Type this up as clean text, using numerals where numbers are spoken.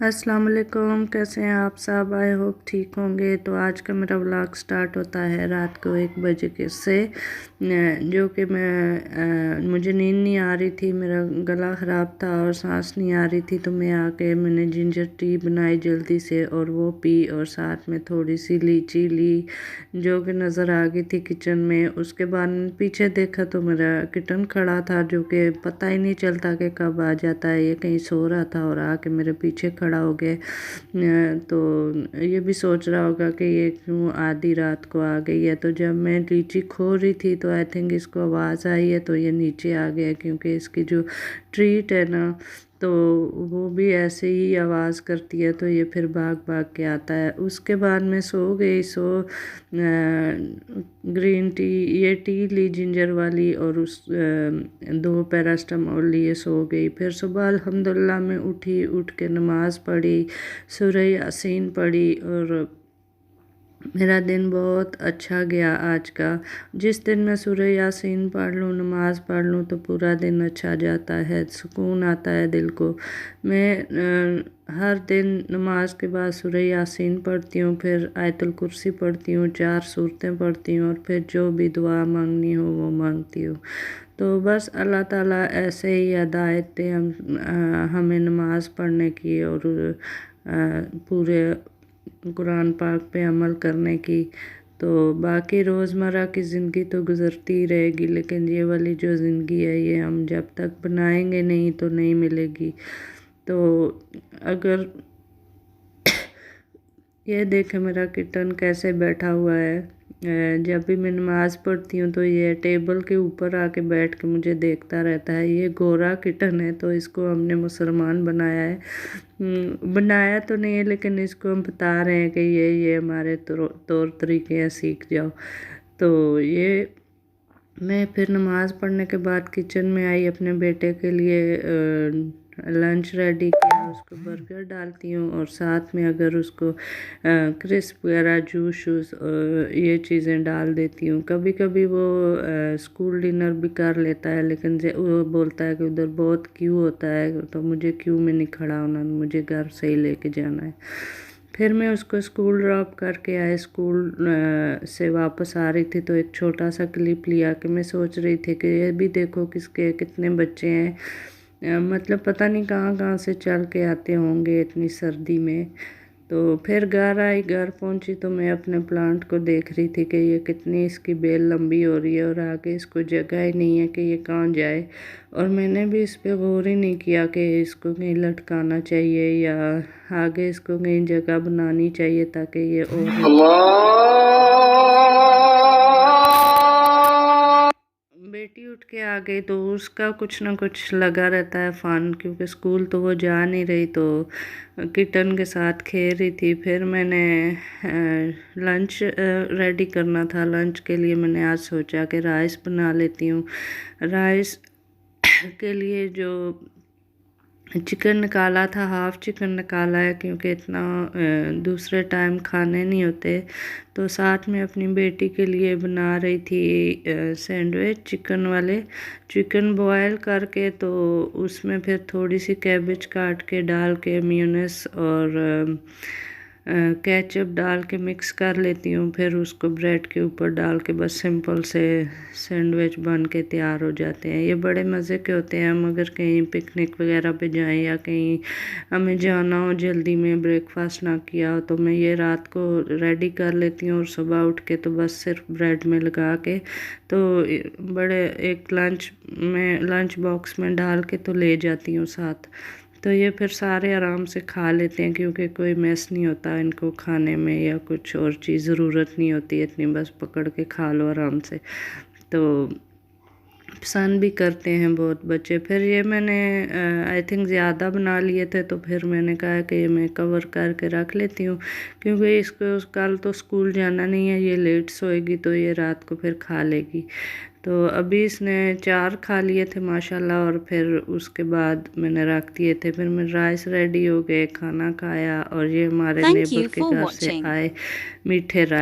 अस्सलाम वालेकुम, कैसे हैं आप सब। आई होप ठीक होंगे। तो आज का मेरा व्लॉग स्टार्ट होता है रात को 1 बजे के से जो कि मुझे नींद नहीं आ रही थी, मेरा गला ख़राब था और सांस नहीं आ रही थी। तो मैं आके मैंने जिंजर टी बनाई जल्दी से और वो पी और साथ में थोड़ी सी लीची ली जो कि नज़र आ गई थी किचन में। उसके बाद पीछे देखा तो मेरा किटन खड़ा था जो कि पता ही नहीं चलता कि कब आ जाता है। ये कहीं सो रहा था और आके मेरे पीछे खड़ा हो गया। तो ये भी सोच रहा होगा कि ये क्यों आधी रात को आ गई है। तो जब मैं लीची खो रही थी तो आई थिंक इसको आवाज़ आई है तो ये नीचे आ गया, क्योंकि इसकी जो ट्रीट है ना तो वो भी ऐसे ही आवाज़ करती है। तो ये फिर भाग भाग के आता है। उसके बाद मैं सो गई। ग्रीन टी, ये टी ली जिंजर वाली और 2 पैरास्टामोल लिए सो गई। फिर सुबह अल्हम्दुलिल्लाह मैं उठी, उठ के नमाज़ पढ़ी, सूरह यासीन पढ़ी और मेरा दिन बहुत अच्छा गया आज का। जिस दिन मैं सूरह यासीन पढ़ लूँ, नमाज़ पढ़ लूँ तो पूरा दिन अच्छा जाता है, सुकून आता है दिल को। मैं हर दिन नमाज के बाद सूरह यासीन पढ़ती हूँ, फिर आयतुल कुर्सी पढ़ती हूँ, 4 सूरतें पढ़ती हूँ और फिर जो भी दुआ मांगनी हो वो मांगती हूँ। तो बस अल्लाह ताला ऐसे ही हिदायत दे हमें नमाज़ पढ़ने की और पूरे कुरान पाक पे अमल करने की। तो बाकी रोज़मर्रा की ज़िंदगी तो गुज़रती ही रहेगी, लेकिन ये वाली जो ज़िंदगी है ये हम जब तक बनाएंगे नहीं तो नहीं मिलेगी। तो अगर ये देखे मेरा किटन कैसे बैठा हुआ है। जब भी मैं नमाज़ पढ़ती हूँ तो ये टेबल के ऊपर आके बैठ के मुझे देखता रहता है। ये गोरा किटन है तो इसको हमने मुसलमान बनाया है। बनाया तो नहीं है, लेकिन इसको हम बता रहे हैं कि ये हमारे तौर तरीके हैं, सीख जाओ। तो ये मैं फिर नमाज़ पढ़ने के बाद किचन में आई, अपने बेटे के लिए लंच रेडी किया, उसको बर्गर डालती हूँ और साथ में अगर उसको क्रिस्प वगैरह जूस शूस ये चीज़ें डाल देती हूँ। कभी कभी वो स्कूल डिनर भी कर लेता है, लेकिन वो बोलता है कि उधर बहुत क्यू होता है तो मुझे क्यू में नहीं खड़ा होना, मुझे घर से ही लेके जाना है। फिर मैं उसको स्कूल ड्रॉप करके आए। स्कूल से वापस आ रही थी तो एक छोटा सा क्लिप लिया कि मैं सोच रही थी कि ये भी देखो किसके कितने बच्चे हैं, मतलब पता नहीं कहाँ कहाँ से चल के आते होंगे इतनी सर्दी में। तो फिर घर आई, घर पहुंची तो मैं अपने प्लांट को देख रही थी कि ये कितनी इसकी बेल लंबी हो रही है और आगे इसको जगह ही नहीं है कि ये कहाँ जाए। और मैंने भी इस पे गौर ही नहीं किया कि इसको कहीं लटकाना चाहिए या आगे इसको कहीं जगह बनानी चाहिए ताकि ये और बेटी उठ के आ गई तो उसका कुछ ना कुछ लगा रहता है फ़न, क्योंकि स्कूल तो वो जा नहीं रही तो किटन के साथ खेल रही थी। फिर मैंने लंच रेडी करना था। लंच के लिए मैंने आज सोचा कि राइस बना लेती हूँ। राइस के लिए जो चिकन निकाला था, हाफ़ चिकन निकाला है क्योंकि इतना दूसरे टाइम खाने नहीं होते। तो साथ में अपनी बेटी के लिए बना रही थी सैंडविच चिकन वाले। चिकन बॉयल करके तो उसमें फिर थोड़ी सी कैबेज काट के डाल के मेयोनेज़ और केचप डाल के मिक्स कर लेती हूँ। फिर उसको ब्रेड के ऊपर डाल के बस सिंपल से सैंडविच बन के तैयार हो जाते हैं। ये बड़े मज़े के होते हैं। हम अगर कहीं पिकनिक वगैरह पे जाएं या कहीं हमें जाना हो, जल्दी में ब्रेकफास्ट ना किया हो, तो मैं ये रात को रेडी कर लेती हूँ और सुबह उठ के तो बस सिर्फ ब्रेड में लगा के तो बड़े एक लंच बॉक्स में डाल के तो ले जाती हूँ साथ। तो ये फिर सारे आराम से खा लेते हैं क्योंकि कोई मैस नहीं होता इनको खाने में या कुछ और चीज़ ज़रूरत नहीं होती इतनी, बस पकड़ के खा लो आराम से। तो पसंद भी करते हैं बहुत बच्चे। फिर ये मैंने आई थिंक ज़्यादा बना लिए थे तो फिर मैंने कहा कि ये मैं कवर करके रख लेती हूँ क्योंकि इसको कल तो स्कूल जाना नहीं है, ये लेट सोएगी तो ये रात को फिर खा लेगी। तो अभी इसने 4 खा लिए थे माशाल्लाह और फिर उसके बाद मैंने रख दिए थे। फिर मेरे राइस रेडी हो गए, खाना खाया और ये हमारे Thank नेबर you के for घर से watching. आए मीठे राइस।